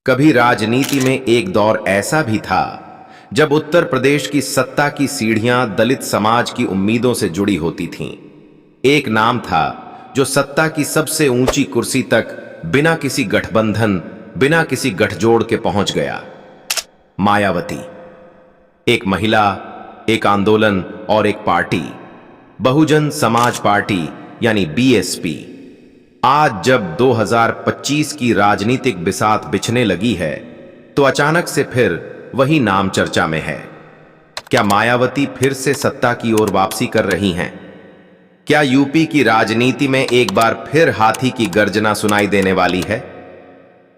कभी राजनीति में एक दौर ऐसा भी था जब उत्तर प्रदेश की सत्ता की सीढ़ियां दलित समाज की उम्मीदों से जुड़ी होती थीं। एक नाम था जो सत्ता की सबसे ऊंची कुर्सी तक बिना किसी गठबंधन, बिना किसी गठजोड़ के पहुंच गया। मायावती। एक महिला, एक आंदोलन और एक पार्टी, बहुजन समाज पार्टी यानी बीएसपी। आज जब 2025 की राजनीतिक बिसात बिछने लगी है तो अचानक से फिर वही नाम चर्चा में है। क्या मायावती फिर से सत्ता की ओर वापसी कर रही हैं? क्या यूपी की राजनीति में एक बार फिर हाथी की गर्जना सुनाई देने वाली है?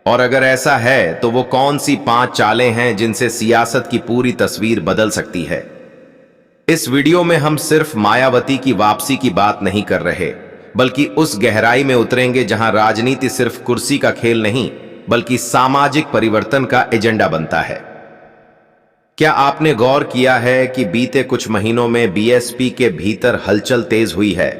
और अगर ऐसा है तो वो कौन सी 5 चालें हैं जिनसे सियासत की पूरी तस्वीर बदल सकती है? इस वीडियो में हम सिर्फ मायावती की वापसी की बात नहीं कर रहे, बल्कि उस गहराई में उतरेंगे जहां राजनीति सिर्फ कुर्सी का खेल नहीं बल्कि सामाजिक परिवर्तन का एजेंडा बनता है। क्या आपने गौर किया है कि बीते कुछ महीनों में बीएसपी के भीतर हलचल तेज हुई है?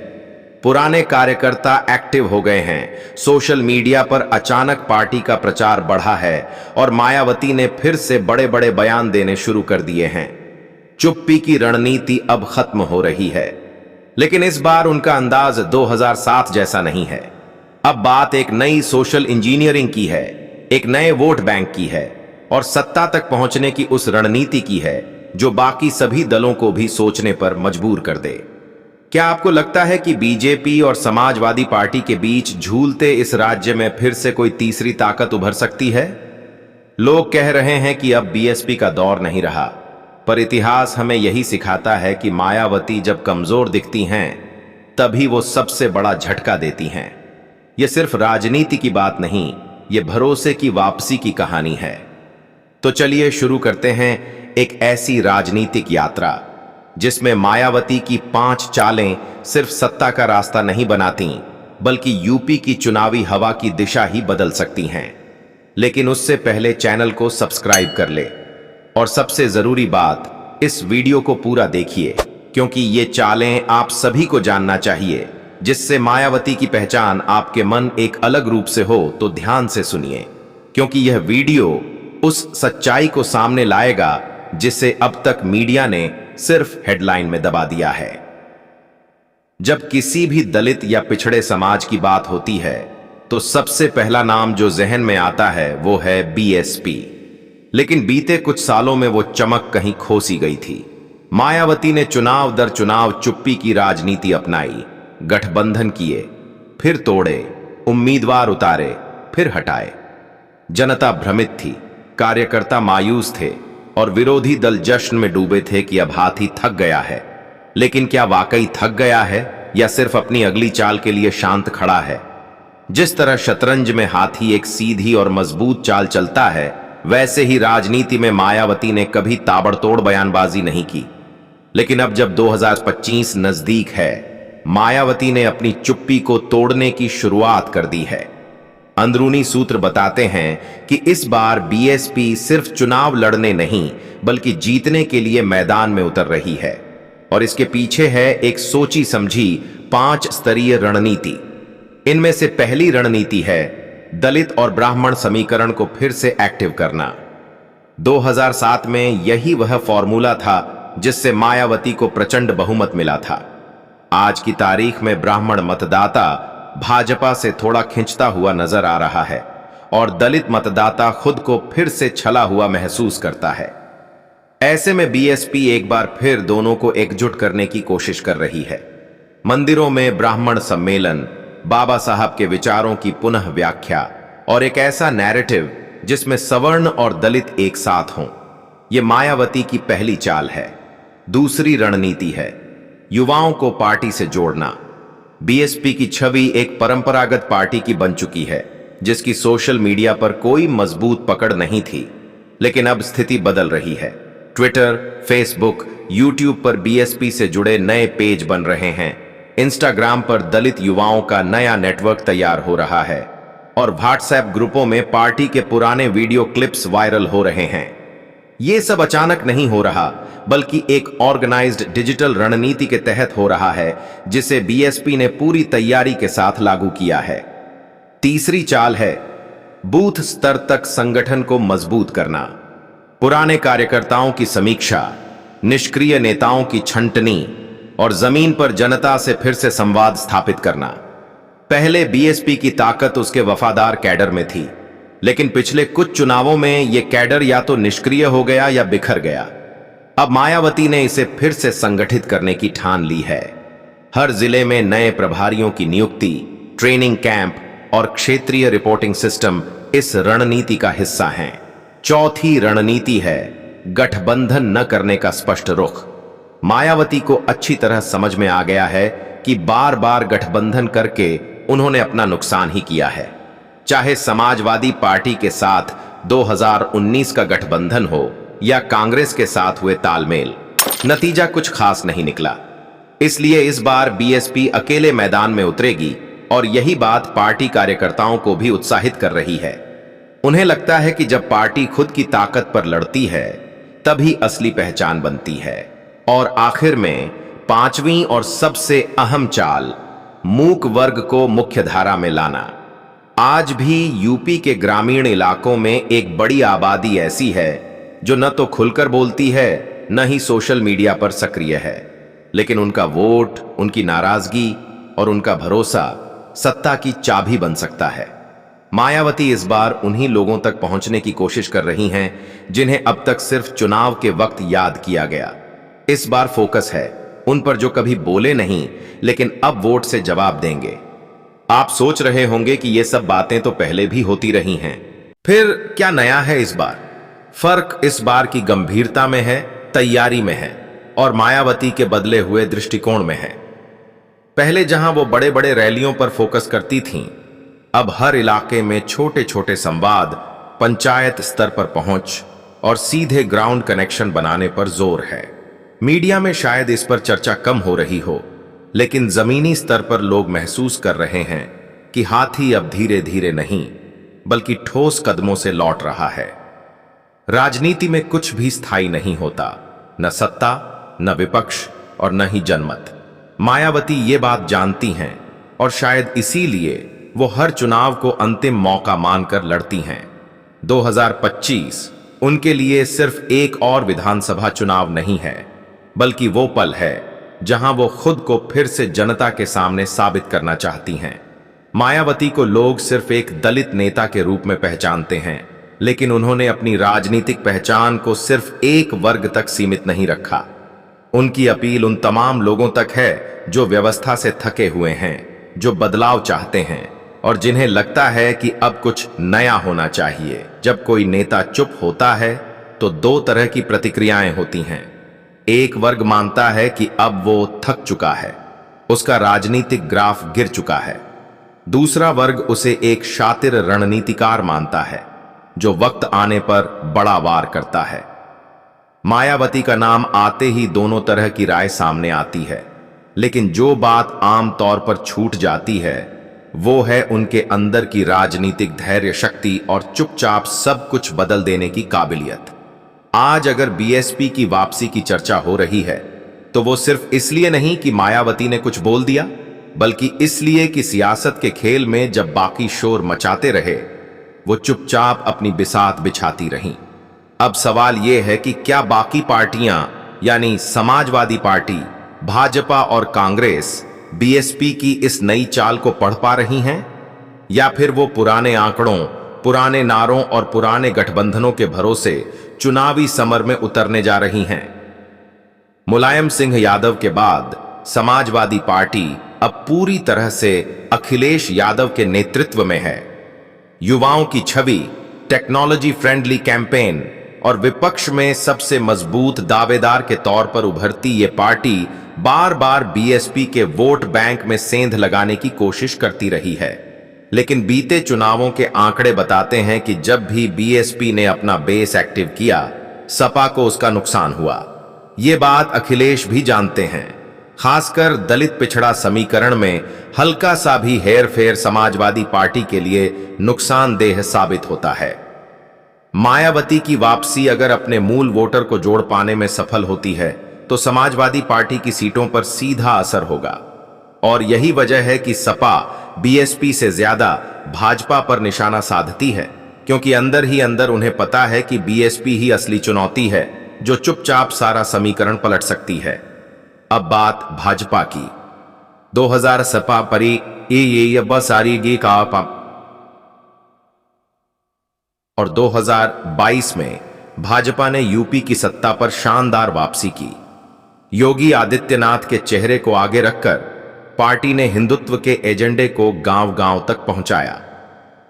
पुराने कार्यकर्ता एक्टिव हो गए हैं, सोशल मीडिया पर अचानक पार्टी का प्रचार बढ़ा है और मायावती ने फिर से बड़े बड़े बयान देने शुरू कर दिए हैं। चुप्पी की रणनीति अब खत्म हो रही है, लेकिन इस बार उनका अंदाज 2007 जैसा नहीं है। अब बात एक नई सोशल इंजीनियरिंग की है, एक नए वोट बैंक की है और सत्ता तक पहुंचने की उस रणनीति की है जो बाकी सभी दलों को भी सोचने पर मजबूर कर दे। क्या आपको लगता है कि बीजेपी और समाजवादी पार्टी के बीच झूलते इस राज्य में फिर से कोई तीसरी ताकत उभर सकती है? लोग कह रहे हैं कि अब बीएसपी का दौर नहीं रहा, पर इतिहास हमें यही सिखाता है कि मायावती जब कमजोर दिखती हैं तभी वो सबसे बड़ा झटका देती हैं। यह सिर्फ राजनीति की बात नहीं, यह भरोसे की वापसी की कहानी है। तो चलिए शुरू करते हैं एक ऐसी राजनीतिक यात्रा जिसमें मायावती की 5 चालें सिर्फ सत्ता का रास्ता नहीं बनाती, बल्कि यूपी की चुनावी हवा की दिशा ही बदल सकती हैं। लेकिन उससे पहले चैनल को सब्सक्राइब कर ले और सबसे जरूरी बात, इस वीडियो को पूरा देखिए क्योंकि ये चालें आप सभी को जानना चाहिए, जिससे मायावती की पहचान आपके मन एक अलग रूप से हो। तो ध्यान से सुनिए, क्योंकि यह वीडियो उस सच्चाई को सामने लाएगा जिसे अब तक मीडिया ने सिर्फ हेडलाइन में दबा दिया है। जब किसी भी दलित या पिछड़े समाज की बात होती है तो सबसे पहला नाम जो जहन में आता है वो है बीएसपी। लेकिन बीते कुछ सालों में वो चमक कहीं खो सी गई थी। मायावती ने चुनाव दर चुनाव चुप्पी की राजनीति अपनाई, गठबंधन किए, फिर तोड़े, उम्मीदवार उतारे, फिर हटाए। जनता भ्रमित थी, कार्यकर्ता मायूस थे और विरोधी दल जश्न में डूबे थे कि अब हाथी थक गया है। लेकिन क्या वाकई थक गया है या सिर्फ अपनी अगली चाल के लिए शांत खड़ा है? जिस तरह शतरंज में हाथी एक सीधी और मजबूत चाल चलता है, वैसे ही राजनीति में मायावती ने कभी ताबड़तोड़ बयानबाजी नहीं की। लेकिन अब जब 2025 नजदीक है, मायावती ने अपनी चुप्पी को तोड़ने की शुरुआत कर दी है। अंदरूनी सूत्र बताते हैं कि इस बार बीएसपी सिर्फ चुनाव लड़ने नहीं बल्कि जीतने के लिए मैदान में उतर रही है और इसके पीछे है एक सोची समझी 5 स्तरीय रणनीति। इनमें से पहली रणनीति है दलित और ब्राह्मण समीकरण को फिर से एक्टिव करना। 2007 में यही वह फॉर्मूला था जिससे मायावती को प्रचंड बहुमत मिला था। आज की तारीख में ब्राह्मण मतदाता भाजपा से थोड़ा खिंचता हुआ नजर आ रहा है और दलित मतदाता खुद को फिर से छला हुआ महसूस करता है। ऐसे में बीएसपी एक बार फिर दोनों को एकजुट करने की कोशिश कर रही है। मंदिरों में ब्राह्मण सम्मेलन, बाबा साहब के विचारों की पुनः व्याख्या और एक ऐसा नैरेटिव जिसमें सवर्ण और दलित एक साथ हों, यह मायावती की पहली चाल है। दूसरी रणनीति है युवाओं को पार्टी से जोड़ना। बीएसपी की छवि एक परंपरागत पार्टी की बन चुकी है जिसकी सोशल मीडिया पर कोई मजबूत पकड़ नहीं थी, लेकिन अब स्थिति बदल रही है। ट्विटर, फेसबुक, यूट्यूब पर बीएसपी से जुड़े नए पेज बन रहे हैं। इंस्टाग्राम पर दलित युवाओं का नया नेटवर्क तैयार हो रहा है और व्हाट्सएप ग्रुपों में पार्टी के पुराने वीडियो क्लिप्स वायरल हो रहे हैं। यह सब अचानक नहीं हो रहा, बल्कि एक ऑर्गेनाइज्ड डिजिटल रणनीति के तहत हो रहा है जिसे बीएसपी ने पूरी तैयारी के साथ लागू किया है। तीसरी चाल है बूथ स्तर तक संगठन को मजबूत करना, पुराने कार्यकर्ताओं की समीक्षा, निष्क्रिय नेताओं की छंटनी और जमीन पर जनता से फिर से संवाद स्थापित करना। पहले बीएसपी की ताकत उसके वफादार कैडर में थी, लेकिन पिछले कुछ चुनावों में यह कैडर या तो निष्क्रिय हो गया या बिखर गया। अब मायावती ने इसे फिर से संगठित करने की ठान ली है। हर जिले में नए प्रभारियों की नियुक्ति, ट्रेनिंग कैंप और क्षेत्रीय रिपोर्टिंग सिस्टम इस रणनीति का हिस्सा हैं। चौथी रणनीति है गठबंधन न करने का स्पष्ट रुख। मायावती को अच्छी तरह समझ में आ गया है कि बार बार गठबंधन करके उन्होंने अपना नुकसान ही किया है। चाहे समाजवादी पार्टी के साथ 2019 का गठबंधन हो या कांग्रेस के साथ हुए तालमेल, नतीजा कुछ खास नहीं निकला। इसलिए इस बार बीएसपी अकेले मैदान में उतरेगी और यही बात पार्टी कार्यकर्ताओं को भी उत्साहित कर रही है। उन्हें लगता है कि जब पार्टी खुद की ताकत पर लड़ती है तभी असली पहचान बनती है। और आखिर में पांचवी और सबसे अहम चाल, मूक वर्ग को मुख्यधारा में लाना। आज भी यूपी के ग्रामीण इलाकों में एक बड़ी आबादी ऐसी है जो न तो खुलकर बोलती है न ही सोशल मीडिया पर सक्रिय है, लेकिन उनका वोट, उनकी नाराजगी और उनका भरोसा सत्ता की चाबी बन सकता है। मायावती इस बार उन्हीं लोगों तक पहुंचने की कोशिश कर रही हैं जिन्हें अब तक सिर्फ चुनाव के वक्त याद किया गया। इस बार फोकस है उन पर जो कभी बोले नहीं लेकिन अब वोट से जवाब देंगे। आप सोच रहे होंगे कि ये सब बातें तो पहले भी होती रही हैं, फिर क्या नया है इस बार? फर्क इस बार की गंभीरता में है, तैयारी में है और मायावती के बदले हुए दृष्टिकोण में है। पहले जहां वो बड़े बड़े रैलियों पर फोकस करती थीं, अब हर इलाके में छोटे छोटे संवाद, पंचायत स्तर पर पहुंच और सीधे ग्राउंड कनेक्शन बनाने पर जोर है। मीडिया में शायद इस पर चर्चा कम हो रही हो, लेकिन जमीनी स्तर पर लोग महसूस कर रहे हैं कि हाथी अब धीरे धीरे नहीं बल्कि ठोस कदमों से लौट रहा है। राजनीति में कुछ भी स्थायी नहीं होता, न सत्ता, न विपक्ष और न ही जनमत। मायावती ये बात जानती हैं और शायद इसीलिए वो हर चुनाव को अंतिम मौका मानकर लड़ती हैं। 2025 उनके लिए सिर्फ एक और विधानसभा चुनाव नहीं है, बल्कि वो पल है जहां वो खुद को फिर से जनता के सामने साबित करना चाहती हैं। मायावती को लोग सिर्फ एक दलित नेता के रूप में पहचानते हैं, लेकिन उन्होंने अपनी राजनीतिक पहचान को सिर्फ एक वर्ग तक सीमित नहीं रखा। उनकी अपील उन तमाम लोगों तक है जो व्यवस्था से थके हुए हैं, जो बदलाव चाहते हैं और जिन्हें लगता है कि अब कुछ नया होना चाहिए। जब कोई नेता चुप होता है तो दो तरह की प्रतिक्रियाएं होती हैं। एक वर्ग मानता है कि अब वो थक चुका है, उसका राजनीतिक ग्राफ गिर चुका है। दूसरा वर्ग उसे एक शातिर रणनीतिकार मानता है जो वक्त आने पर बड़ा वार करता है। मायावती का नाम आते ही दोनों तरह की राय सामने आती है, लेकिन जो बात आम तौर पर छूट जाती है वो है उनके अंदर की राजनीतिक धैर्य शक्ति और चुपचाप सब कुछ बदल देने की काबिलियत। आज अगर बीएसपी की वापसी की चर्चा हो रही है तो वो सिर्फ इसलिए नहीं कि मायावती ने कुछ बोल दिया, बल्कि इसलिए कि सियासत के खेल में जब बाकी शोर मचाते रहे वो चुपचाप अपनी बिसात बिछाती रहीं। अब सवाल यह है कि क्या बाकी पार्टियां यानी समाजवादी पार्टी, भाजपा और कांग्रेस बीएसपी की इस नई चाल को पढ़ पा रही हैं, या फिर वो पुराने आंकड़ों, पुराने नारों और पुराने गठबंधनों के भरोसे चुनावी समर में उतरने जा रही हैं। मुलायम सिंह यादव के बाद समाजवादी पार्टी अब पूरी तरह से अखिलेश यादव के नेतृत्व में है। युवाओं की छवि, टेक्नोलॉजी फ्रेंडली कैंपेन और विपक्ष में सबसे मजबूत दावेदार के तौर पर उभरती ये पार्टी बार बार बीएसपी के वोट बैंक में सेंध लगाने की कोशिश करती रही है। लेकिन बीते चुनावों के आंकड़े बताते हैं कि जब भी बीएसपी ने अपना बेस एक्टिव किया, सपा को उसका नुकसान हुआ। ये बात अखिलेश भी जानते हैं। खासकर दलित पिछड़ा समीकरण में हल्का सा भी हेरफेर समाजवादी पार्टी के लिए नुकसानदेह साबित होता है। मायावती की वापसी अगर अपने मूल वोटर को जोड़ पाने में सफल होती है तो समाजवादी पार्टी की सीटों पर सीधा असर होगा। और यही वजह है कि सपा बीएसपी से ज्यादा भाजपा पर निशाना साधती है, क्योंकि अंदर ही अंदर उन्हें पता है कि बीएसपी ही असली चुनौती है जो चुपचाप सारा समीकरण पलट सकती है। अब बात भाजपा की। 2000 सपा परी ये सारी गी का और 2022 में भाजपा ने यूपी की सत्ता पर शानदार वापसी की। योगी आदित्यनाथ के चेहरे को आगे रखकर पार्टी ने हिंदुत्व के एजेंडे को गांव-गांव तक पहुंचाया।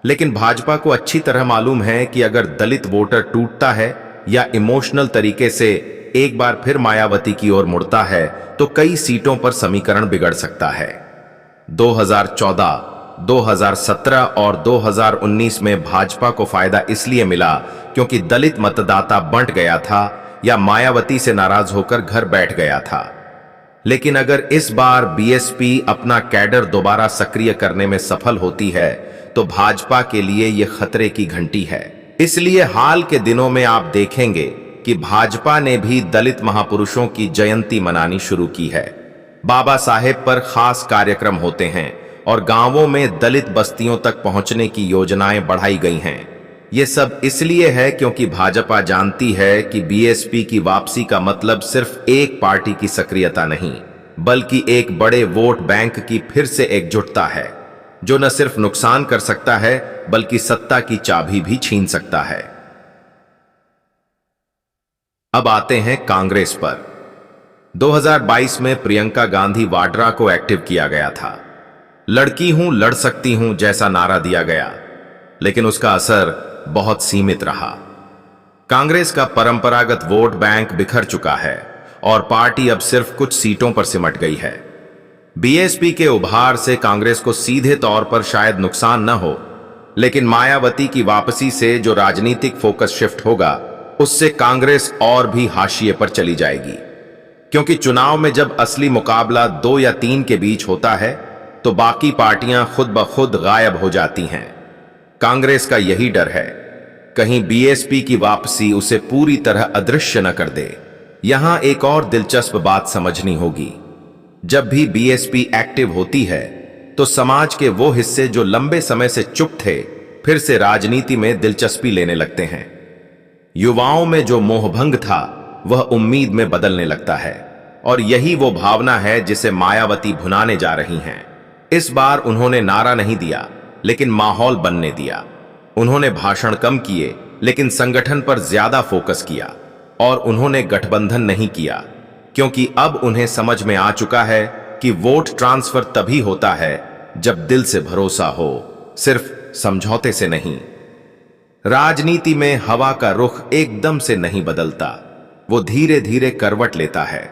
लेकिन भाजपा को अच्छी तरह मालूम है कि अगर दलित वोटर टूटता है या इमोशनल तरीके से एक बार फिर मायावती की ओर मुड़ता है तो कई सीटों पर समीकरण बिगड़ सकता है। 2014, 2017 और 2019 में भाजपा को फायदा इसलिए मिला क्योंकि दलित मतदाता बंट गया था या मायावती से नाराज होकर घर बैठ गया था। लेकिन अगर इस बार बीएसपी अपना कैडर दोबारा सक्रिय करने में सफल होती है तो भाजपा के लिए यह खतरे की घंटी है। इसलिए हाल के दिनों में आप देखेंगे कि भाजपा ने भी दलित महापुरुषों की जयंती मनानी शुरू की है। बाबा साहेब पर खास कार्यक्रम होते हैं और गांवों में दलित बस्तियों तक पहुंचने की योजनाएं बढ़ाई गई हैं। ये सब इसलिए है क्योंकि भाजपा जानती है कि बीएसपी की वापसी का मतलब सिर्फ एक पार्टी की सक्रियता नहीं, बल्कि एक बड़े वोट बैंक की फिर से एकजुटता है, जो न सिर्फ नुकसान कर सकता है बल्कि सत्ता की चाबी भी छीन सकता है। अब आते हैं कांग्रेस पर। 2022 में प्रियंका गांधी वाड्रा को एक्टिव किया गया था। लड़की हूं, लड़ सकती हूं जैसा नारा दिया गया, लेकिन उसका असर बहुत सीमित रहा। कांग्रेस का परंपरागत वोट बैंक बिखर चुका है और पार्टी अब सिर्फ कुछ सीटों पर सिमट गई है। बीएसपी के उभार से कांग्रेस को सीधे तौर पर शायद नुकसान न हो, लेकिन मायावती की वापसी से जो राजनीतिक फोकस शिफ्ट होगा उससे कांग्रेस और भी हाशिए पर चली जाएगी। क्योंकि चुनाव में जब असली मुकाबला 2 या 3 के बीच होता है तो बाकी पार्टियां खुद ब खुद गायब हो जाती हैं। कांग्रेस का यही डर है, कहीं बीएसपी की वापसी उसे पूरी तरह अदृश्य न कर दे। यहां एक और दिलचस्प बात समझनी होगी। जब भी बीएसपी एक्टिव होती है तो समाज के वो हिस्से जो लंबे समय से चुप थे फिर से राजनीति में दिलचस्पी लेने लगते हैं। युवाओं में जो मोहभंग था वह उम्मीद में बदलने लगता है और यही वो भावना है जिसे मायावती भुनाने जा रही हैं। इस बार उन्होंने नारा नहीं दिया लेकिन माहौल बनने दिया। उन्होंने भाषण कम किए लेकिन संगठन पर ज्यादा फोकस किया और उन्होंने गठबंधन नहीं किया, क्योंकि अब उन्हें समझ में आ चुका है कि वोट ट्रांसफर तभी होता है जब दिल से भरोसा हो, सिर्फ समझौते से नहीं। राजनीति में हवा का रुख एकदम से नहीं बदलता, वो धीरे धीरे करवट लेता है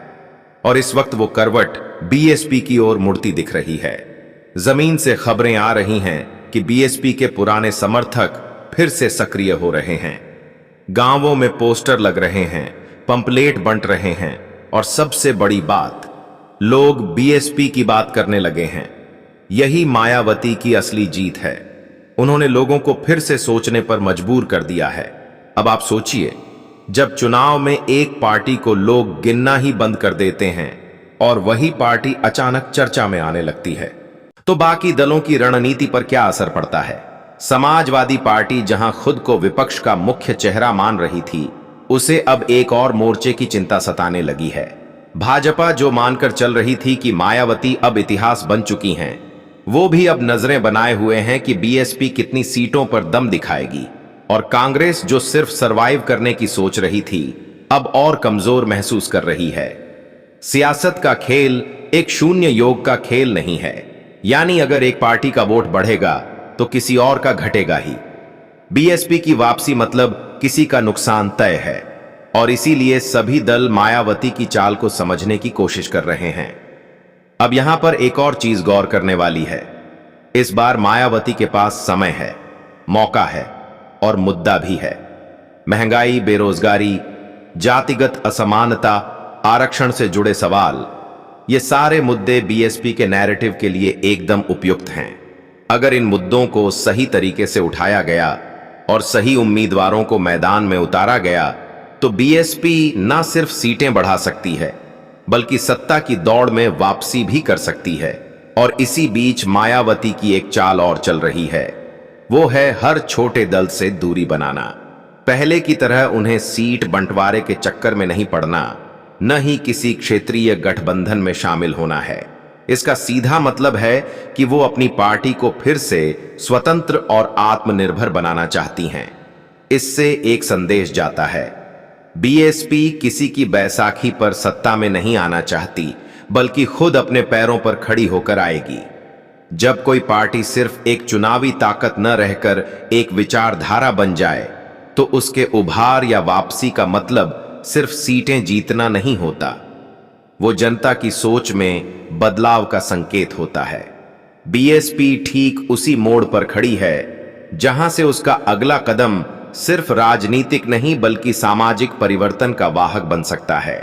और इस वक्त वो करवट बीएसपी की ओर मुड़ती दिख रही है। जमीन से खबरें आ रही हैं कि बीएसपी के पुराने समर्थक फिर से सक्रिय हो रहे हैं। गांवों में पोस्टर लग रहे हैं, पंपलेट बंट रहे हैं और सबसे बड़ी बात, लोग बीएसपी की बात करने लगे हैं। यही मायावती की असली जीत है। उन्होंने लोगों को फिर से सोचने पर मजबूर कर दिया है। अब आप सोचिए, जब चुनाव में एक पार्टी को लोग गिनना ही बंद कर देते हैं और वही पार्टी अचानक चर्चा में आने लगती है, तो बाकी दलों की रणनीति पर क्या असर पड़ता है। समाजवादी पार्टी जहां खुद को विपक्ष का मुख्य चेहरा मान रही थी, उसे अब एक और मोर्चे की चिंता सताने लगी है। भाजपा जो मानकर चल रही थी कि मायावती अब इतिहास बन चुकी हैं, वो भी अब नजरें बनाए हुए हैं कि बीएसपी कितनी सीटों पर दम दिखाएगी। और कांग्रेस जो सिर्फ सरवाइव करने की सोच रही थी, अब और कमजोर महसूस कर रही है। सियासत का खेल एक शून्य योग का खेल नहीं है, यानी अगर एक पार्टी का वोट बढ़ेगा तो किसी और का घटेगा ही। बीएसपी की वापसी मतलब किसी का नुकसान तय है और इसीलिए सभी दल मायावती की चाल को समझने की कोशिश कर रहे हैं। अब यहां पर एक और चीज गौर करने वाली है। इस बार मायावती के पास समय है, मौका है और मुद्दा भी है। महंगाई, बेरोजगारी, जातिगत असमानता, आरक्षण से जुड़े सवाल, ये सारे मुद्दे बीएसपी के नैरेटिव के लिए एकदम उपयुक्त हैं। अगर इन मुद्दों को सही तरीके से उठाया गया और सही उम्मीदवारों को मैदान में उतारा गया तो बीएसपी न सिर्फ सीटें बढ़ा सकती है बल्कि सत्ता की दौड़ में वापसी भी कर सकती है। और इसी बीच मायावती की एक चाल और चल रही है। वो है हर छोटे दल से दूरी बनाना। पहले की तरह उन्हें सीट बंटवारे के चक्कर में नहीं पड़ना, न ही किसी क्षेत्रीय गठबंधन में शामिल होना है। इसका सीधा मतलब है कि वो अपनी पार्टी को फिर से स्वतंत्र और आत्मनिर्भर बनाना चाहती हैं। इससे एक संदेश जाता है, बीएसपी किसी की बैसाखी पर सत्ता में नहीं आना चाहती, बल्कि खुद अपने पैरों पर खड़ी होकर आएगी। जब कोई पार्टी सिर्फ एक चुनावी ताकत न रहकर एक विचारधारा बन जाए, तो उसके उभार या वापसी का मतलब सिर्फ सीटें जीतना नहीं होता, वो जनता की सोच में बदलाव का संकेत होता है। बीएसपी ठीक उसी मोड़ पर खड़ी है जहां से उसका अगला कदम सिर्फ राजनीतिक नहीं बल्कि सामाजिक परिवर्तन का वाहक बन सकता है।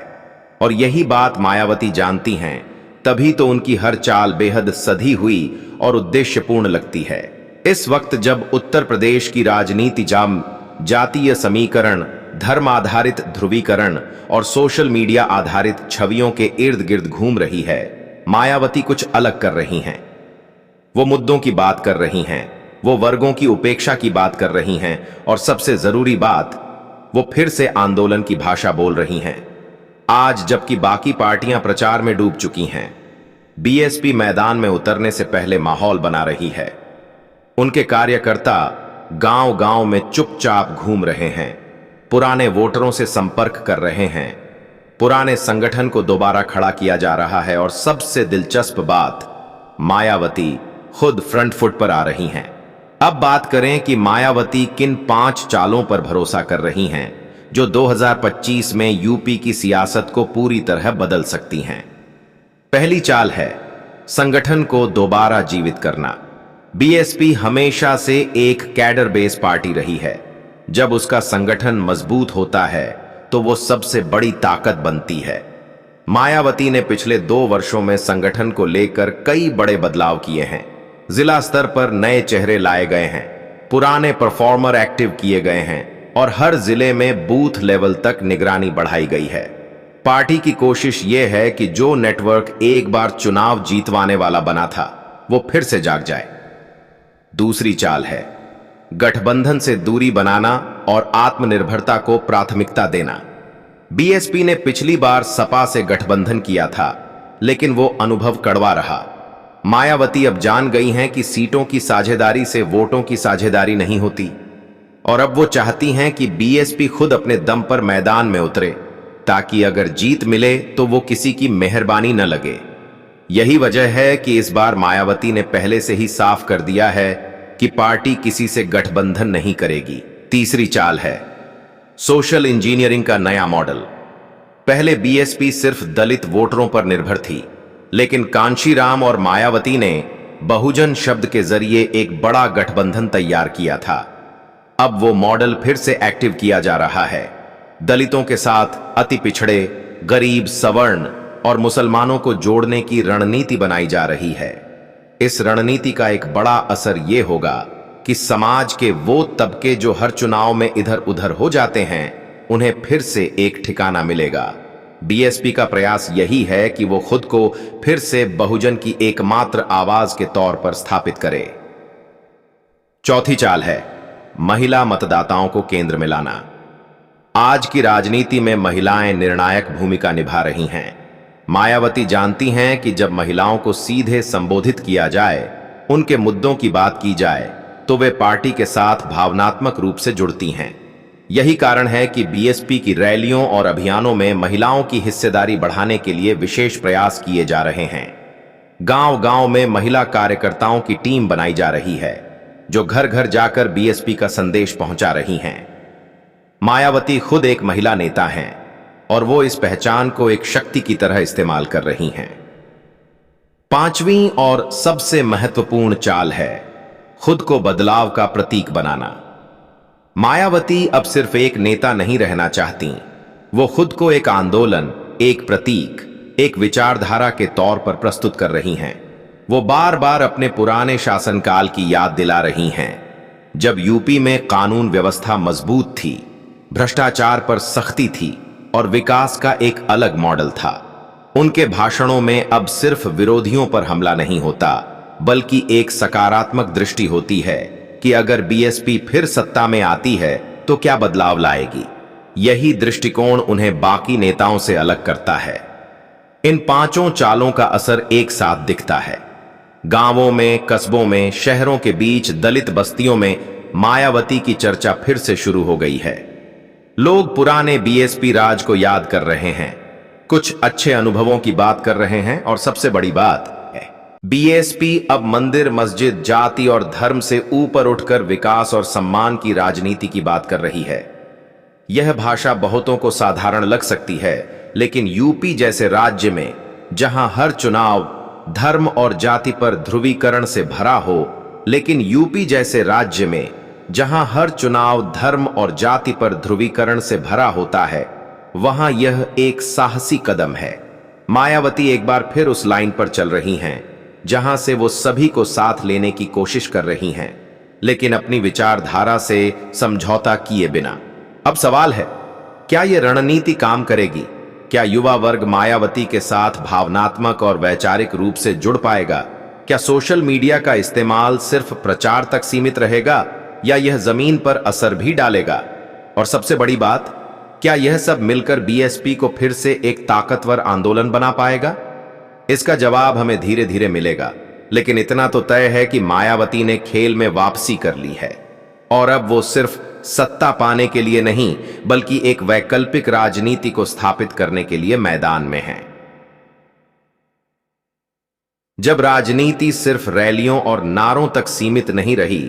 और यही बात मायावती जानती हैं, तभी तो उनकी हर चाल बेहद सधी हुई और उद्देश्यपूर्ण लगती है। इस वक्त जब उत्तर प्रदेश की राजनीति जातीय समीकरण, धर्म आधारित ध्रुवीकरण और सोशल मीडिया आधारित छवियों के इर्द गिर्द घूम रही है, मायावती कुछ अलग कर रही हैं। वो मुद्दों की बात कर रही हैं, वो वर्गों की उपेक्षा की बात कर रही हैं, और सबसे जरूरी बात, वो फिर से आंदोलन की भाषा बोल रही हैं। आज जबकि बाकी पार्टियां प्रचार में डूब चुकी हैं, बीएसपी मैदान में उतरने से पहले माहौल बना रही है। उनके कार्यकर्ता गांव-गांव में चुपचाप घूम रहे हैं, पुराने वोटरों से संपर्क कर रहे हैं, पुराने संगठन को दोबारा खड़ा किया जा रहा है, और सबसे दिलचस्प बात, मायावती खुद फ्रंट फुट पर आ रही हैं। अब बात करें कि मायावती किन 5 चालों पर भरोसा कर रही हैं जो 2025 में यूपी की सियासत को पूरी तरह बदल सकती हैं। पहली चाल है संगठन को दोबारा जीवित करना। बीएसपी हमेशा से एक कैडर बेस पार्टी रही है। जब उसका संगठन मजबूत होता है तो वो सबसे बड़ी ताकत बनती है। मायावती ने पिछले 2 वर्षों में संगठन को लेकर कई बड़े बदलाव किए हैं। जिला स्तर पर नए चेहरे लाए गए हैं, पुराने परफॉर्मर एक्टिव किए गए हैं, और हर जिले में बूथ लेवल तक निगरानी बढ़ाई गई है। पार्टी की कोशिश यह है कि जो नेटवर्क एक बार चुनाव जीतवाने वाला बना था, वो फिर से जाग जाए। दूसरी चाल है गठबंधन से दूरी बनाना और आत्मनिर्भरता को प्राथमिकता देना। बीएसपी ने पिछली बार सपा से गठबंधन किया था, लेकिन वो अनुभव कड़वा रहा। मायावती अब जान गई हैं कि सीटों की साझेदारी से वोटों की साझेदारी नहीं होती, और अब वो चाहती हैं कि बीएसपी खुद अपने दम पर मैदान में उतरे, ताकि अगर जीत मिले तो वो किसी की मेहरबानी न लगे। यही वजह है कि इस बार मायावती ने पहले से ही साफ कर दिया है कि पार्टी किसी से गठबंधन नहीं करेगी। तीसरी चाल है सोशल इंजीनियरिंग का नया मॉडल। पहले बीएसपी सिर्फ दलित वोटरों पर निर्भर थी, लेकिन कांशीराम और मायावती ने बहुजन शब्द के जरिए एक बड़ा गठबंधन तैयार किया था। अब वो मॉडल फिर से एक्टिव किया जा रहा है। दलितों के साथ अति पिछड़े, गरीब, सवर्ण और मुसलमानों को जोड़ने की रणनीति बनाई जा रही है। इस रणनीति का एक बड़ा असर यह होगा कि समाज के वो तबके जो हर चुनाव में इधर उधर हो जाते हैं, उन्हें फिर से एक ठिकाना मिलेगा। बीएसपी का प्रयास यही है कि वो खुद को फिर से बहुजन की एकमात्र आवाज के तौर पर स्थापित करे। चौथी चाल है महिला मतदाताओं को केंद्र में लाना। आज की राजनीति में महिलाएं निर्णायक भूमिका निभा रही हैं। मायावती जानती हैं कि जब महिलाओं को सीधे संबोधित किया जाए, उनके मुद्दों की बात की जाए, तो वे पार्टी के साथ भावनात्मक रूप से जुड़ती हैं। यही कारण है कि बीएसपी की रैलियों और अभियानों में महिलाओं की हिस्सेदारी बढ़ाने के लिए विशेष प्रयास किए जा रहे हैं। गांव-गांव में महिला कार्यकर्ताओं की टीम बनाई जा रही है, जो घर घर जाकर बीएसपी का संदेश पहुंचा रही हैं। मायावती खुद एक महिला नेता हैं, और वो इस पहचान को एक शक्ति की तरह इस्तेमाल कर रही हैं। पांचवीं और सबसे महत्वपूर्ण चाल है खुद को बदलाव का प्रतीक बनाना। मायावती अब सिर्फ एक नेता नहीं रहना चाहती, वो खुद को एक आंदोलन, एक प्रतीक, एक विचारधारा के तौर पर प्रस्तुत कर रही हैं। वो बार बार अपने पुराने शासनकाल की याद दिला रही हैं, जब यूपी में कानून व्यवस्था मजबूत थी, भ्रष्टाचार पर सख्ती थी और विकास का एक अलग मॉडल था। उनके भाषणों में अब सिर्फ विरोधियों पर हमला नहीं होता, बल्कि एक सकारात्मक दृष्टि होती है कि अगर बीएसपी फिर सत्ता में आती है तो क्या बदलाव लाएगी। यही दृष्टिकोण उन्हें बाकी नेताओं से अलग करता है। इन पांचों चालों का असर एक साथ दिखता है। गांवों में, कस्बों में, शहरों के बीच, दलित बस्तियों में मायावती की चर्चा फिर से शुरू हो गई है। लोग पुराने बीएसपी राज को याद कर रहे हैं, कुछ अच्छे अनुभवों की बात कर रहे हैं, और सबसे बड़ी बात है, बीएसपी अब मंदिर, मस्जिद, जाति और धर्म से ऊपर उठकर विकास और सम्मान की राजनीति की बात कर रही है। यह भाषा बहुतों को साधारण लग सकती है, लेकिन यूपी जैसे राज्य में जहां हर चुनाव धर्म और जाति पर ध्रुवीकरण से भरा हो, लेकिन यूपी जैसे राज्य में जहां हर चुनाव धर्म और जाति पर ध्रुवीकरण से भरा होता है, वहां यह एक साहसी कदम है। मायावती एक बार फिर उस लाइन पर चल रही हैं जहां से वो सभी को साथ लेने की कोशिश कर रही हैं, लेकिन अपनी विचारधारा से समझौता किए बिना। अब सवाल है, क्या यह रणनीति काम करेगी? क्या युवा वर्ग मायावती के साथ भावनात्मक और वैचारिक रूप से जुड़ पाएगा? क्या सोशल मीडिया का इस्तेमाल सिर्फ प्रचार तक सीमित रहेगा या यह जमीन पर असर भी डालेगा? और सबसे बड़ी बात, क्या यह सब मिलकर बीएसपी को फिर से एक ताकतवर आंदोलन बना पाएगा? इसका जवाब हमें धीरे धीरे मिलेगा, लेकिन इतना तो तय है कि मायावती ने खेल में वापसी कर ली है और अब वो सिर्फ सत्ता पाने के लिए नहीं, बल्कि एक वैकल्पिक राजनीति को स्थापित करने के लिए मैदान में है। जब राजनीति सिर्फ रैलियों और नारों तक सीमित नहीं रही,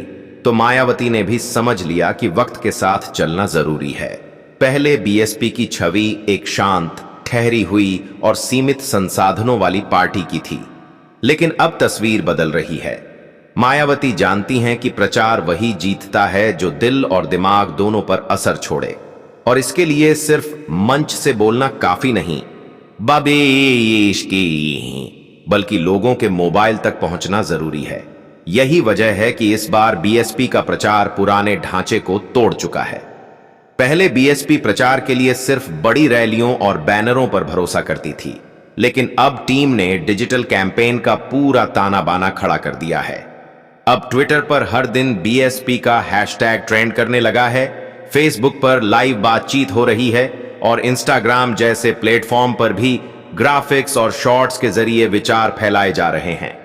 तो मायावती ने भी समझ लिया कि वक्त के साथ चलना जरूरी है। पहले बीएसपी की छवि एक शांत, ठहरी हुई और सीमित संसाधनों वाली पार्टी की थी, लेकिन अब तस्वीर बदल रही है। मायावती जानती हैं कि प्रचार वही जीतता है जो दिल और दिमाग दोनों पर असर छोड़े, और इसके लिए सिर्फ मंच से बोलना काफी नहीं, बल्कि लोगों के मोबाइल तक पहुंचना जरूरी है। यही वजह है कि इस बार बीएसपी का प्रचार पुराने ढांचे को तोड़ चुका है। पहले बीएसपी प्रचार के लिए सिर्फ बड़ी रैलियों और बैनरों पर भरोसा करती थी, लेकिन अब टीम ने डिजिटल कैंपेन का पूरा ताना बाना खड़ा कर दिया है। अब ट्विटर पर हर दिन बीएसपी का हैशटैग ट्रेंड करने लगा है, फेसबुक पर लाइव बातचीत हो रही है और इंस्टाग्राम जैसे प्लेटफॉर्म पर भी ग्राफिक्स और शॉर्ट्स के जरिए विचार फैलाए जा रहे हैं।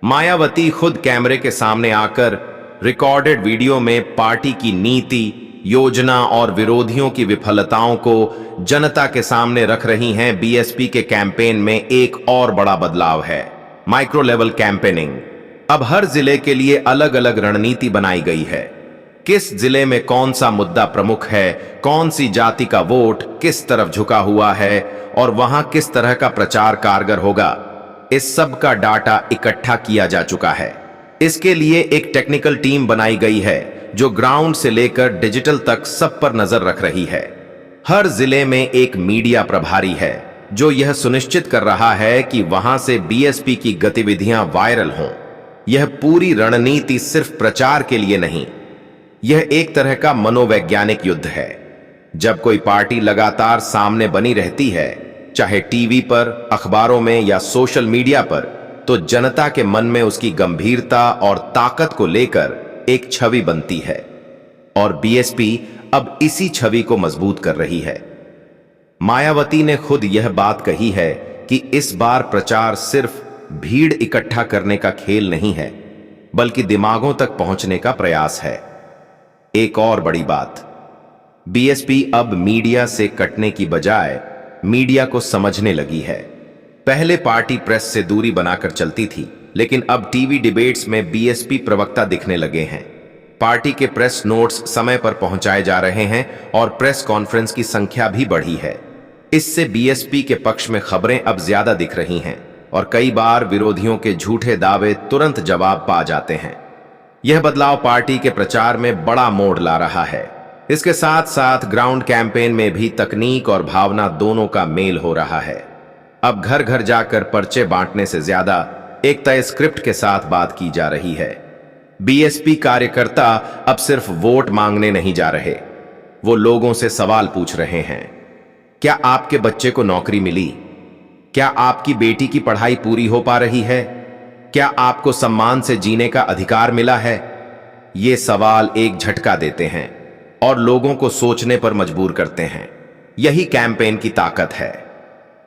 मायावती खुद कैमरे के सामने आकर रिकॉर्डेड वीडियो में पार्टी की नीति, योजना और विरोधियों की विफलताओं को जनता के सामने रख रही हैं। बीएसपी के कैंपेन में एक और बड़ा बदलाव है, माइक्रो लेवल कैंपेनिंग। अब हर जिले के लिए अलग अलग रणनीति बनाई गई है। किस जिले में कौन सा मुद्दा प्रमुख है, कौन सी जाति का वोट किस तरफ झुका हुआ है और वहां किस तरह का प्रचार कारगर होगा, इस सब का डाटा इकट्ठा किया जा चुका है। इसके लिए एक टेक्निकल टीम बनाई गई है जो ग्राउंड से लेकर डिजिटल तक सब पर नजर रख रही है। हर जिले में एक मीडिया प्रभारी है जो यह सुनिश्चित कर रहा है कि वहां से बीएसपी की गतिविधियां वायरल हों। यह पूरी रणनीति सिर्फ प्रचार के लिए नहीं, यह एक तरह का मनोवैज्ञानिक युद्ध है। जब कोई पार्टी लगातार सामने बनी रहती है, चाहे टीवी पर, अखबारों में या सोशल मीडिया पर, तो जनता के मन में उसकी गंभीरता और ताकत को लेकर एक छवि बनती है और बीएसपी अब इसी छवि को मजबूत कर रही है। मायावती ने खुद यह बात कही है कि इस बार प्रचार सिर्फ भीड़ इकट्ठा करने का खेल नहीं है, बल्कि दिमागों तक पहुंचने का प्रयास है। एक और बड़ी बात, बीएसपी अब मीडिया से कटने की बजाय मीडिया को समझने लगी है। पहले पार्टी प्रेस से दूरी बनाकर चलती थी, लेकिन अब टीवी डिबेट्स में बीएसपी प्रवक्ता दिखने लगे हैं। पार्टी के प्रेस नोट्स समय पर पहुंचाए जा रहे हैं और प्रेस कॉन्फ्रेंस की संख्या भी बढ़ी है। इससे बीएसपी के पक्ष में खबरें अब ज्यादा दिख रही हैं और कई बार विरोधियों के झूठे दावे तुरंत जवाब पा जाते हैं। यह बदलाव पार्टी के प्रचार में बड़ा मोड़ ला रहा है। इसके साथ साथ ग्राउंड कैंपेन में भी तकनीक और भावना दोनों का मेल हो रहा है। अब घर घर जाकर पर्चे बांटने से ज्यादा एक तय स्क्रिप्ट के साथ बात की जा रही है। बीएसपी कार्यकर्ता अब सिर्फ वोट मांगने नहीं जा रहे, वो लोगों से सवाल पूछ रहे हैं। क्या आपके बच्चे को नौकरी मिली? क्या आपकी बेटी की पढ़ाई पूरी हो पा रही है? क्या आपको सम्मान से जीने का अधिकार मिला है? ये सवाल एक झटका देते हैं और लोगों को सोचने पर मजबूर करते हैं। यही कैंपेन की ताकत है।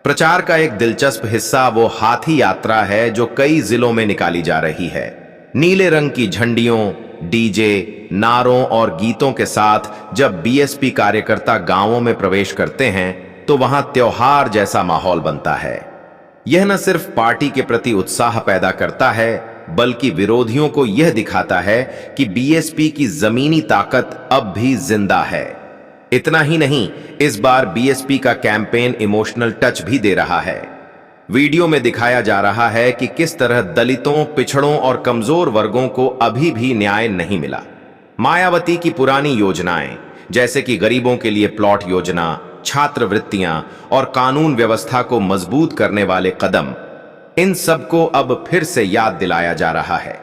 प्रचार का एक दिलचस्प हिस्सा वो हाथी यात्रा है जो कई जिलों में निकाली जा रही है। नीले रंग की झंडियों, डीजे, नारों और गीतों के साथ जब बीएसपी कार्यकर्ता गांवों में प्रवेश करते हैं तो वहां त्योहार जैसा माहौल बनता है। यह न सिर्फ पार्टी के प्रति उत्साह पैदा करता है बल्कि विरोधियों को यह दिखाता है कि बीएसपी की जमीनी ताकत अब भी जिंदा है। इतना ही नहीं, इस बार बीएसपी का कैंपेन इमोशनल टच भी दे रहा है। वीडियो में दिखाया जा रहा है कि किस तरह दलितों, पिछड़ों और कमजोर वर्गों को अभी भी न्याय नहीं मिला। मायावती की पुरानी योजनाएं जैसे कि गरीबों के लिए प्लॉट योजना, छात्रवृत्तियां और कानून व्यवस्था को मजबूत करने वाले कदम, इन सबको अब फिर से याद दिलाया जा रहा है।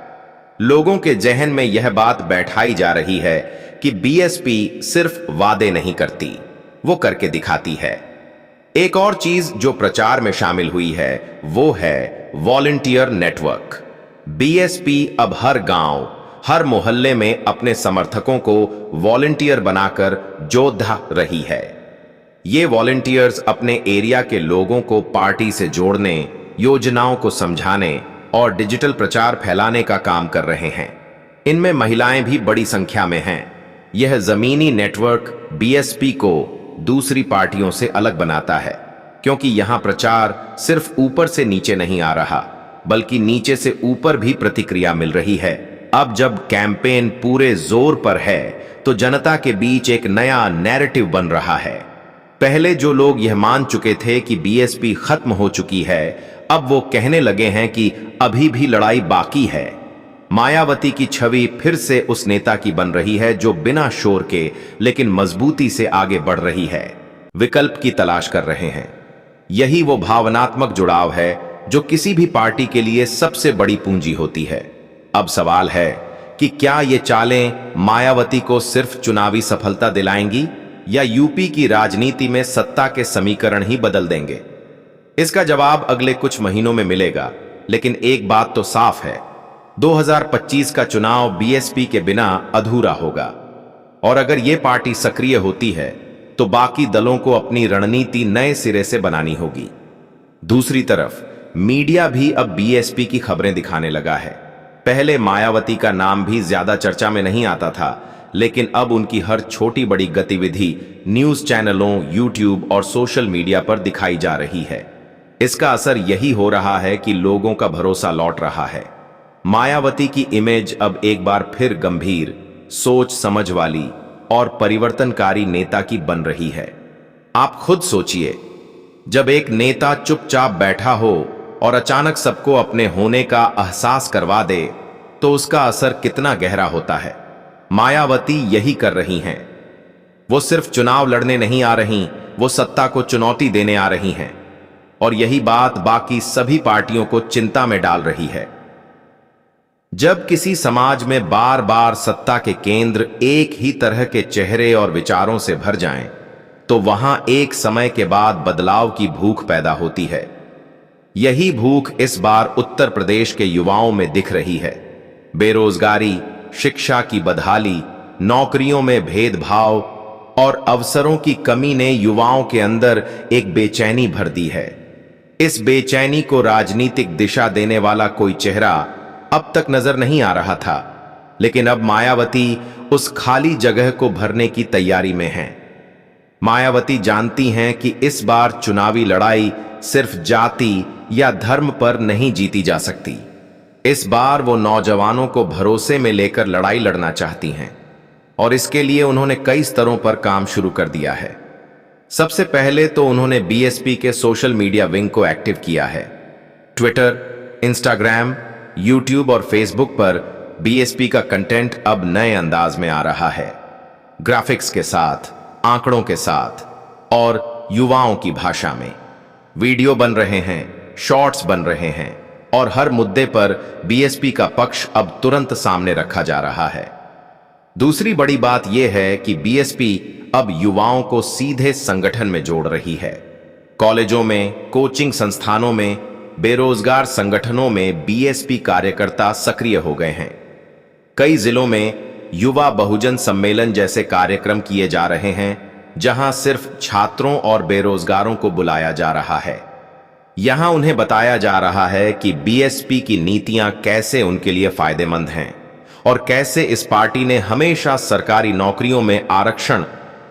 लोगों के जहन में यह बात बैठाई जा रही है कि बीएसपी सिर्फ वादे नहीं करती, वो करके दिखाती है। एक और चीज जो प्रचार में शामिल हुई है वो है वॉलंटियर नेटवर्क। बीएसपी अब हर गांव, हर मोहल्ले में अपने समर्थकों को वॉलंटियर बनाकर जोधा रही है। ये वॉलंटियर्स अपने एरिया के लोगों को पार्टी से जोड़ने, योजनाओं को समझाने और डिजिटल प्रचार फैलाने का काम कर रहे हैं। इनमें महिलाएं भी बड़ी संख्या में हैं। यह जमीनी नेटवर्क बीएसपी को दूसरी पार्टियों से अलग बनाता है, क्योंकि यहां प्रचार सिर्फ ऊपर से नीचे नहीं आ रहा बल्कि नीचे से ऊपर भी प्रतिक्रिया मिल रही है। अब जब कैंपेन पूरे जोर पर है तो जनता के बीच एक नया नैरेटिव बन रहा है। पहले जो लोग यह मान चुके थे कि बीएसपी खत्म हो चुकी है, अब वो कहने लगे हैं कि अभी भी लड़ाई बाकी है। मायावती की छवि फिर से उस नेता की बन रही है जो बिना शोर के लेकिन मजबूती से आगे बढ़ रही है, विकल्प की तलाश कर रहे हैं। यही वो भावनात्मक जुड़ाव है जो किसी भी पार्टी के लिए सबसे बड़ी पूंजी होती है। अब सवाल है कि क्या ये चालें मायावती को सिर्फ चुनावी सफलता दिलाएंगी या यूपी की राजनीति में सत्ता के समीकरण ही बदल देंगे? इसका जवाब अगले कुछ महीनों में मिलेगा, लेकिन एक बात तो साफ है, 2025 का चुनाव बीएसपी के बिना अधूरा होगा। और अगर यह पार्टी सक्रिय होती है तो बाकी दलों को अपनी रणनीति नए सिरे से बनानी होगी। दूसरी तरफ मीडिया भी अब बीएसपी की खबरें दिखाने लगा है। पहले मायावती का नाम भी ज्यादा चर्चा में नहीं आता था, लेकिन अब उनकी हर छोटी बड़ी गतिविधि न्यूज चैनलों, यूट्यूब और सोशल मीडिया पर दिखाई जा रही है। इसका असर यही हो रहा है कि लोगों का भरोसा लौट रहा है। मायावती की इमेज अब एक बार फिर गंभीर, सोच समझ वाली और परिवर्तनकारी नेता की बन रही है। आप खुद सोचिए, जब एक नेता चुपचाप बैठा हो और अचानक सबको अपने होने का एहसास करवा दे तो उसका असर कितना गहरा होता है। मायावती यही कर रही हैं। वो सिर्फ चुनाव लड़ने नहीं आ रही, वो सत्ता को चुनौती देने आ रही हैं। और यही बात बाकी सभी पार्टियों को चिंता में डाल रही है। जब किसी समाज में बार बार सत्ता के केंद्र एक ही तरह के चेहरे और विचारों से भर जाएं, तो वहां एक समय के बाद बदलाव की भूख पैदा होती है। यही भूख इस बार उत्तर प्रदेश के युवाओं में दिख रही है। बेरोजगारी, शिक्षा की बदहाली, नौकरियों में भेदभाव और अवसरों की कमी ने युवाओं के अंदर एक बेचैनी भर दी है। इस बेचैनी को राजनीतिक दिशा देने वाला कोई चेहरा अब तक नजर नहीं आ रहा था, लेकिन अब मायावती उस खाली जगह को भरने की तैयारी में हैं। मायावती जानती हैं कि इस बार चुनावी लड़ाई सिर्फ जाति या धर्म पर नहीं जीती जा सकती। इस बार वो नौजवानों को भरोसे में लेकर लड़ाई लड़ना चाहती हैं और इसके लिए उन्होंने कई स्तरों पर काम शुरू कर दिया है। सबसे पहले तो उन्होंने बीएसपी के सोशल मीडिया विंग को एक्टिव किया है। ट्विटर, इंस्टाग्राम, यूट्यूब और फेसबुक पर बीएसपी का कंटेंट अब नए अंदाज में आ रहा है। ग्राफिक्स के साथ, आंकड़ों के साथ और युवाओं की भाषा में वीडियो बन रहे हैं, शॉर्ट्स बन रहे हैं और हर मुद्दे पर बीएसपी का पक्ष अब तुरंत सामने रखा जा रहा है। दूसरी बड़ी बात यह है कि बीएसपी अब युवाओं को सीधे संगठन में जोड़ रही है। कॉलेजों में, कोचिंग संस्थानों में, बेरोजगार संगठनों में बीएसपी कार्यकर्ता सक्रिय हो गए हैं। कई जिलों में युवा बहुजन सम्मेलन जैसे कार्यक्रम किए जा रहे हैं, जहां सिर्फ छात्रों और बेरोजगारों को बुलाया जा रहा है। यहां उन्हें बताया जा रहा है कि बीएसपी की नीतियां कैसे उनके लिए फायदेमंद हैं और कैसे इस पार्टी ने हमेशा सरकारी नौकरियों में आरक्षण,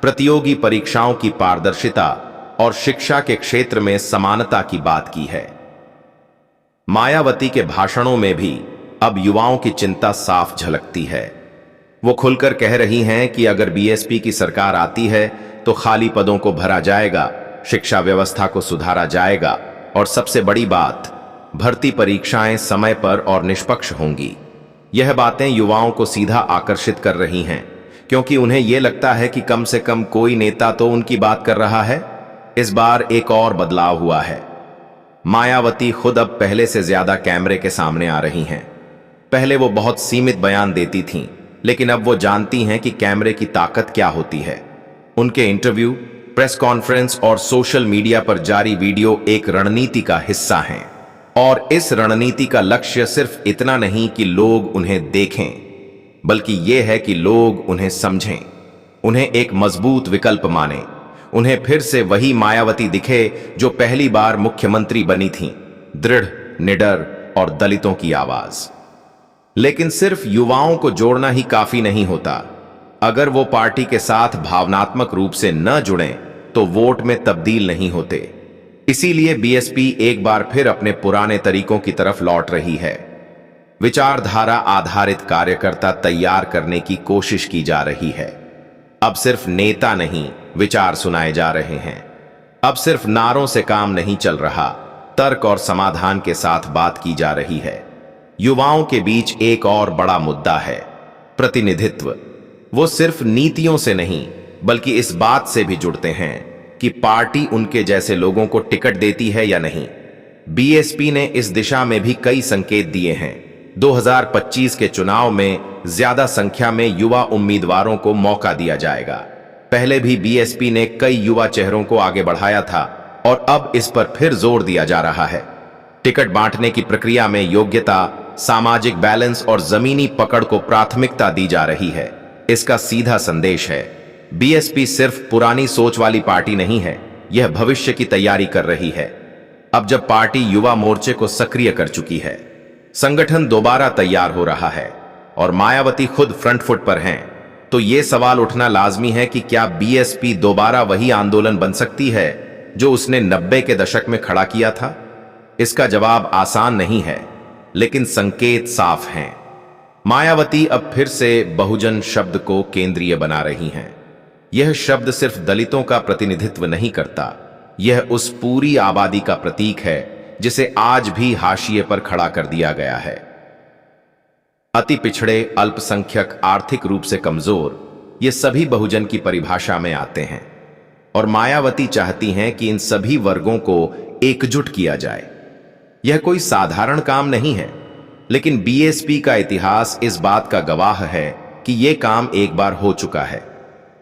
प्रतियोगी परीक्षाओं की पारदर्शिता और शिक्षा के क्षेत्र में समानता की बात की है। मायावती के भाषणों में भी अब युवाओं की चिंता साफ झलकती है। वो खुलकर कह रही हैं कि अगर बीएसपी की सरकार आती है तो खाली पदों को भरा जाएगा, शिक्षा व्यवस्था को सुधारा जाएगा और सबसे बड़ी बात, भर्ती परीक्षाएं समय पर और निष्पक्ष होंगी। यह बातें युवाओं को सीधा आकर्षित कर रही हैं, क्योंकि उन्हें यह लगता है कि कम से कम कोई नेता तो उनकी बात कर रहा है। इस बार एक और बदलाव हुआ है। मायावती खुद अब पहले से ज्यादा कैमरे के सामने आ रही हैं। पहले वो बहुत सीमित बयान देती थीं, लेकिन अब वो जानती हैं कि कैमरे की ताकत क्या होती है। उनके इंटरव्यू, प्रेस कॉन्फ्रेंस और सोशल मीडिया पर जारी वीडियो एक रणनीति का हिस्सा हैं। और इस रणनीति का लक्ष्य सिर्फ इतना नहीं कि लोग उन्हें देखें, बल्कि यह है कि लोग उन्हें समझें, उन्हें एक मजबूत विकल्प माने, उन्हें फिर से वही मायावती दिखे जो पहली बार मुख्यमंत्री बनी थी, दृढ़, निडर और दलितों की आवाज। लेकिन सिर्फ युवाओं को जोड़ना ही काफी नहीं होता। अगर वो पार्टी के साथ भावनात्मक रूप से न जुड़ें तो वोट में तब्दील नहीं होते। इसीलिए बीएसपी एक बार फिर अपने पुराने तरीकों की तरफ लौट रही है। विचारधारा आधारित कार्यकर्ता तैयार करने की कोशिश की जा रही है। अब सिर्फ नेता नहीं, विचार सुनाए जा रहे हैं। अब सिर्फ नारों से काम नहीं चल रहा, तर्क और समाधान के साथ बात की जा रही है। युवाओं के बीच एक और बड़ा मुद्दा है, प्रतिनिधित्व। वो सिर्फ नीतियों से नहीं, बल्कि इस बात से भी जुड़ते हैं कि पार्टी उनके जैसे लोगों को टिकट देती है या नहीं। बीएसपी ने इस दिशा में भी कई संकेत दिए हैं। 2025 के चुनाव में ज्यादा संख्या में युवा उम्मीदवारों को मौका दिया जाएगा। पहले भी बीएसपी ने कई युवा चेहरों को आगे बढ़ाया था और अब इस पर फिर जोर दिया जा रहा है। टिकट बांटने की प्रक्रिया में योग्यता, सामाजिक बैलेंस और जमीनी पकड़ को प्राथमिकता दी जा रही है। इसका सीधा संदेश है, बीएसपी सिर्फ पुरानी सोच वाली पार्टी नहीं है, यह भविष्य की तैयारी कर रही है। अब जब पार्टी युवा मोर्चे को सक्रिय कर चुकी है, संगठन दोबारा तैयार हो रहा है और मायावती खुद फ्रंट फुट पर हैं, तो यह सवाल उठना लाजमी है कि क्या बीएसपी दोबारा वही आंदोलन बन सकती है जो उसने 90 के दशक में खड़ा किया था? इसका जवाब आसान नहीं है, लेकिन संकेत साफ हैं। मायावती अब फिर से बहुजन शब्द को केंद्रीय बना रही हैं। यह शब्द सिर्फ दलितों का प्रतिनिधित्व नहीं करता, यह उस पूरी आबादी का प्रतीक है जिसे आज भी हाशिए पर खड़ा कर दिया गया है। अति पिछड़े, अल्पसंख्यक, आर्थिक रूप से कमजोर, ये सभी बहुजन की परिभाषा में आते हैं और मायावती चाहती हैं कि इन सभी वर्गों को एकजुट किया जाए। यह कोई साधारण काम नहीं है, लेकिन बीएसपी का इतिहास इस बात का गवाह है कि यह काम एक बार हो चुका है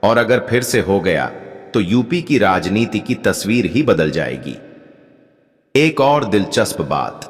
और अगर फिर से हो गया तो यूपी की राजनीति की तस्वीर ही बदल जाएगी। एक और दिलचस्प बात,